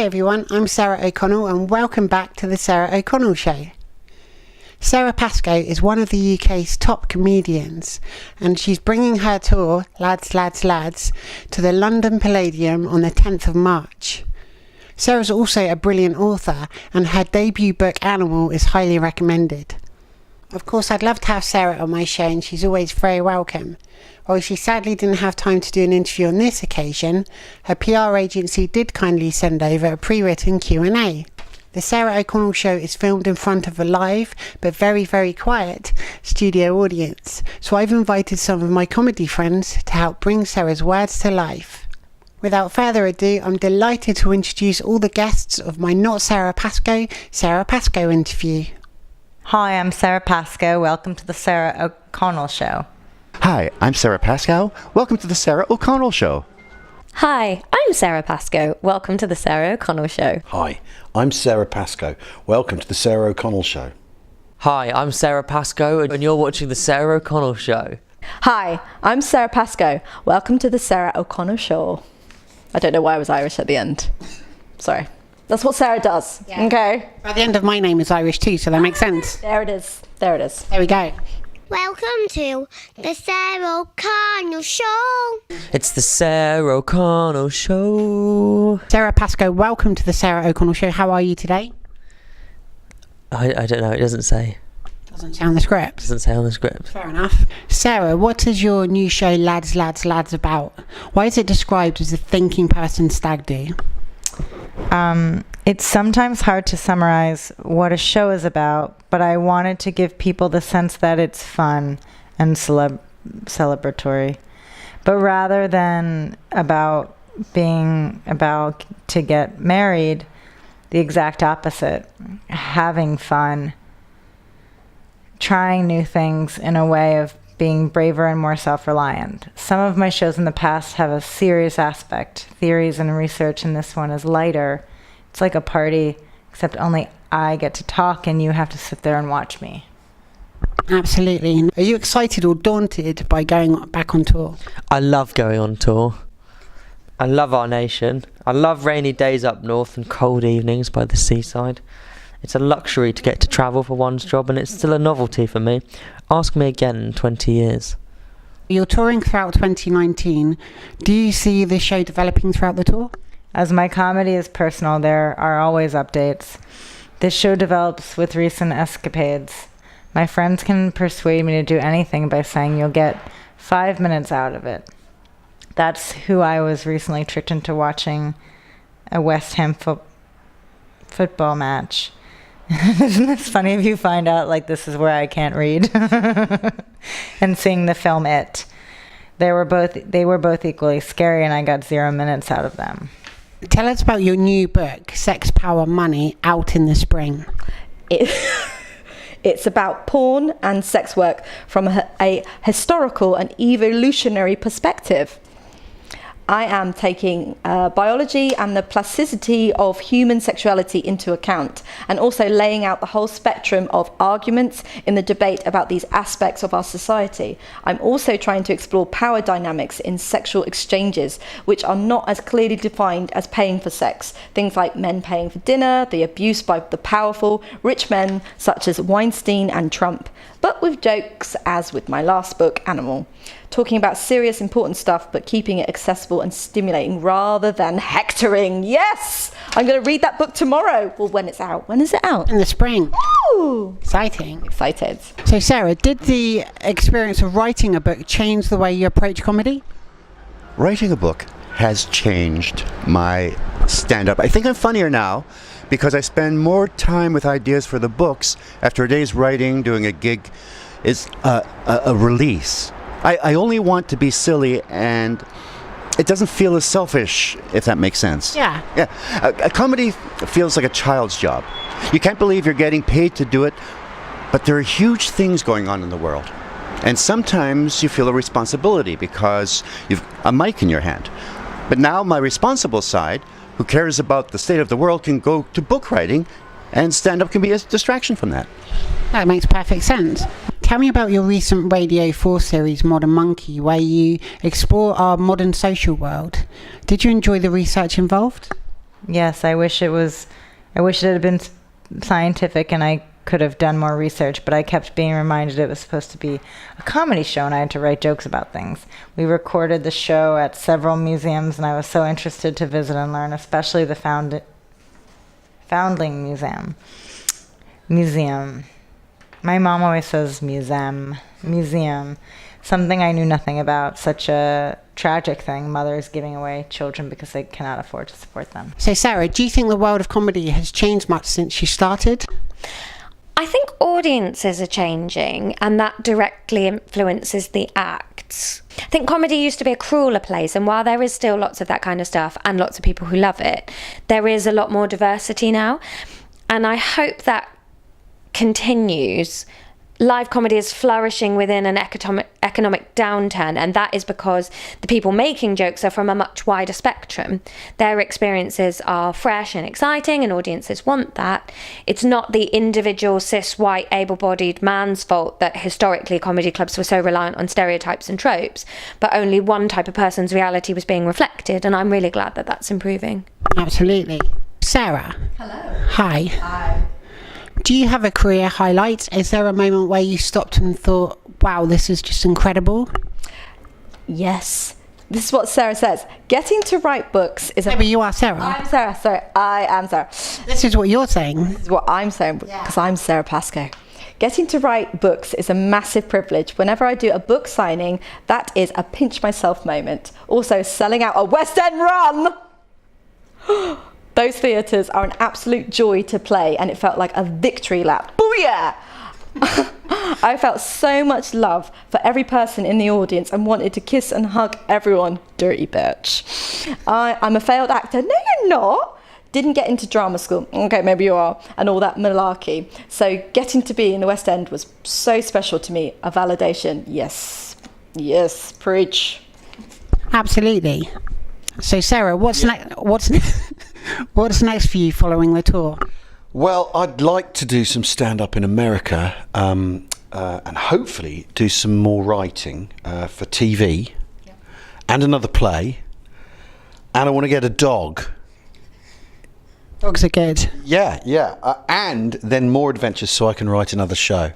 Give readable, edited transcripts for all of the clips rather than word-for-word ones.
Hi everyone, I'm Sara O'Connell and welcome back to the Sara O'Connell Show. Sara Pascoe is one of the UK's top comedians and she's bringing her tour, Lads, Lads, Lads, to the London Palladium on the 10th of March. Sara's also a brilliant author and her debut book Animal is highly recommended. Of course, I'd love to have Sara on my show and she's always very welcome. While she sadly didn't have time to do an interview on this occasion, her PR agency did kindly send over a pre-written Q&A. The Sara O'Connell Show is filmed in front of a live, but very, very quiet, studio audience, so I've invited some of my comedy friends to help bring Sara's words to life. Without further ado, I'm delighted to introduce all the guests of my Not Sara Pascoe interview. Hi, I'm Sara Pascoe. Welcome to the Sara O'Connell Show. Hi, I'm Sara Pascoe. Welcome to the Sara O'Connell Show. Hi, I'm Sara Pascoe. Welcome to the Sara O'Connell Show. Hi, I'm Sara Pascoe. Welcome to the Sara O'Connell Show. Hi, I'm Sara Pascoe and you're watching the Sara O'Connell Show. Hi, I'm Sara Pascoe. Welcome to the Sara O'Connell Show. I don't know why I was Irish at the end. Sorry. That's what Sara does. Yeah. Okay. Well, the end of my name is Irish too, so that makes sense. There it is. There it is. There we go. Welcome to the Sara O'Connell Show. It's the Sara O'Connell Show. Sara Pascoe, welcome to the Sara O'Connell Show. How are you today? I don't know, it doesn't say. Doesn't say on the script. Doesn't say on the script. Fair enough. Sara, what is your new show Lads, Lads, Lads about? Why is it described as a thinking person stag do? It's sometimes hard to summarize what a show is about, but I wanted to give people the sense that it's fun and celebratory. But rather than about being about to get married, the exact opposite. Having fun, trying new things in a way of being braver and more self-reliant. Some of my shows in the past have a serious aspect, theories and research, and this one is lighter. It's like a party, except only I get to talk and you have to sit there and watch me. Absolutely. Are you excited or daunted by going back on tour? I love going on tour. I love our nation. I love rainy days up north and cold evenings by the seaside. It's a luxury to get to travel for one's job and it's still a novelty for me. Ask me again in 20 years. You're touring throughout 2019. Do you see this show developing throughout the tour? As my comedy is personal, there are always updates. This show develops with recent escapades. My friends can persuade me to do anything by saying you'll get 5 minutes out of it. That's who I was recently tricked into watching a West Ham football match. Isn't this funny if you find out like this is where I can't read? And seeing the film It. They were both equally scary and I got 0 minutes out of them. Tell us about your new book, Sex, Power, Money, out in the spring. It's about porn and sex work from a historical and evolutionary perspective. I am taking biology and the plasticity of human sexuality into account, and also laying out the whole spectrum of arguments in the debate about these aspects of our society. I'm also trying to explore power dynamics in sexual exchanges, which are not as clearly defined as paying for sex. Things like men paying for dinner, the abuse by the powerful, rich men such as Weinstein and Trump, but with jokes as with my last book, Animal. Talking about serious, important stuff, but keeping it accessible and stimulating rather than hectoring. Yes! I'm going to read that book tomorrow. Well, when it's out. When is it out? In the spring. Ooh! Exciting. Excited. So, Sara, did the experience of writing a book change the way you approach comedy? Writing a book has changed my stand-up. I think I'm funnier now because I spend more time with ideas for the books. After a day's writing, doing a gig is a release. I only want to be silly, and it doesn't feel as selfish, if that makes sense. Yeah. Yeah. A comedy feels like a child's job. You can't believe you're getting paid to do it, but there are huge things going on in the world. And sometimes you feel a responsibility because you've a mic in your hand. But now my responsible side, who cares about the state of the world, can go to book writing, and stand-up can be a distraction from that. That makes perfect sense. Tell me about your recent Radio 4 series, Modern Monkey, where you explore our modern social world. Did you enjoy the research involved? Yes, I wish it had been scientific and I could have done more research, but I kept being reminded it was supposed to be a comedy show and I had to write jokes about things. We recorded the show at several museums and I was so interested to visit and learn, especially the Foundling Museum. My mom always says museum. Something I knew nothing about, such a tragic thing, mothers giving away children because they cannot afford to support them. So Sarah, do you think the world of comedy has changed much since you started? I think audiences are changing, and that directly influences the acts. I think comedy used to be a crueler place, and while there is still lots of that kind of stuff and lots of people who love it, there is a lot more diversity now. And I hope that continues. Live comedy is flourishing within an economic downturn, and that is because the people making jokes are from a much wider spectrum. Their experiences are fresh and exciting, and audiences want that. It's not the individual cis white able-bodied man's fault that historically comedy clubs were so reliant on stereotypes and tropes, but only one type of person's reality was being reflected, and I'm really glad that that's improving. Absolutely. Sarah. Hello. Hi. Hi. Do you have a career highlight? Is there a moment where you stopped and thought, wow, this is just incredible? Yes. This is what Sarah says. Getting to write books is No, but you are Sarah. I'm Sarah. Sorry, I am Sarah. This is what you're saying. This is what I'm saying because I'm Sara Pascoe. Getting to write books is a massive privilege. Whenever I do a book signing, that is a pinch myself moment. Also, selling out a West End run. Those theatres are an absolute joy to play, and it felt like a victory lap. Booyah! I felt so much love for every person in the audience and wanted to kiss and hug everyone. Dirty bitch. I'm a failed actor. No, you're not. Didn't get into drama school. Okay, maybe you are. And all that malarkey. So getting to be in the West End was so special to me. A validation. Yes. Yes, preach. Absolutely. So Sarah, what's next for you following the tour? Well, I'd like to do some stand-up in America and hopefully do some more writing for TV and another play. And I want to get a dog. Dogs are good. Yeah. And then more adventures so I can write another show.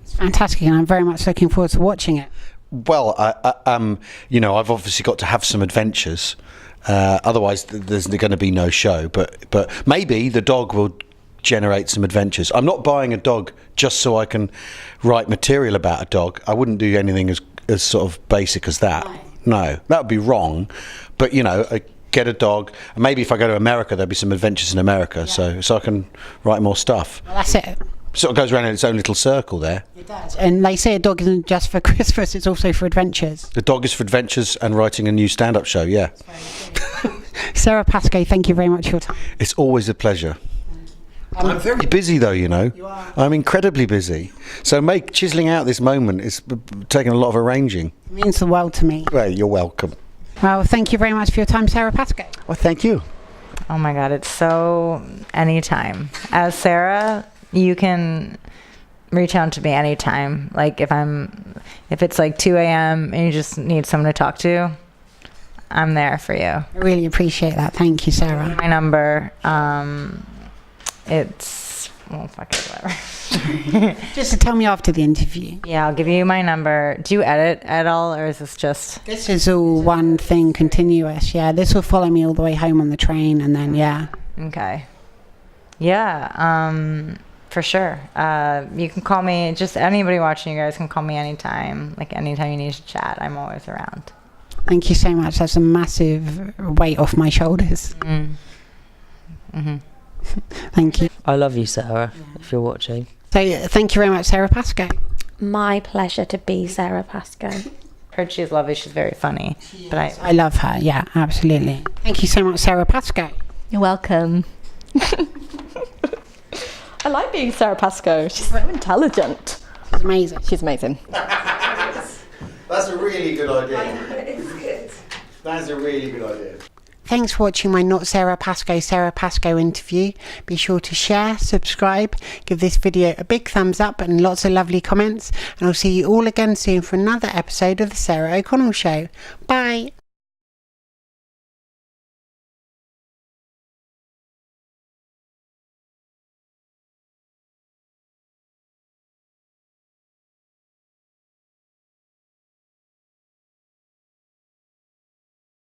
Fantastic, and I'm very much looking forward to watching it. Well, I've obviously got to have some adventures. Otherwise, there's going to be no show. But maybe the dog will generate some adventures. I'm not buying a dog just so I can write material about a dog. I wouldn't do anything as sort of basic as that. No, that would be wrong. But I get a dog, and maybe if I go to America, there'll be some adventures in America. So I can write more stuff. Well, that's it. Sort of goes around in its own little circle there. It does. And they say a dog isn't just for Christmas, it's also for adventures. The dog is for adventures and writing a new stand-up show, yeah. Sara Pascoe, thank you very much for your time. It's always a pleasure. I'm very busy though, You are. I'm incredibly busy. So chiseling out this moment is taking a lot of arranging. It means the world to me. Well, you're welcome. Well, thank you very much for your time, Sara Pascoe. Well, thank you. Oh my God, it's so anytime. As Sarah, you can reach out to me anytime. Like if it's like 2 a.m. and you just need someone to talk to, I'm there for you. I really appreciate that. Thank you, Sarah. My number, it's, fuck it, whatever. Just to tell me after the interview. Yeah, I'll give you my number. Do you edit at all, or is this just... This is all one thing continuous, yeah. This will follow me all the way home on the train, and then, yeah. Okay. Yeah, for sure. You can call me, just anybody watching, you guys can call me anytime. Like anytime you need to chat, I'm always around. Thank you so much. That's a massive weight off my shoulders. Mm-hmm. Thank you. I love you, Sarah, if you're watching. So thank you very much, Sara Pascoe. My pleasure to be Sara Pascoe. Heard she's lovely. She's very funny. But I love her. Yeah, absolutely. Thank you so much, Sara Pascoe. You're welcome. I like being Sara Pascoe. She's so intelligent. She's amazing. She's amazing. That's a really good idea. It's good. That's a really good idea. Thanks for watching my Not Sara Pascoe interview. Be sure to share, subscribe, give this video a big thumbs up and lots of lovely comments. And I'll see you all again soon for another episode of The Sarah O'Connell Show. Bye.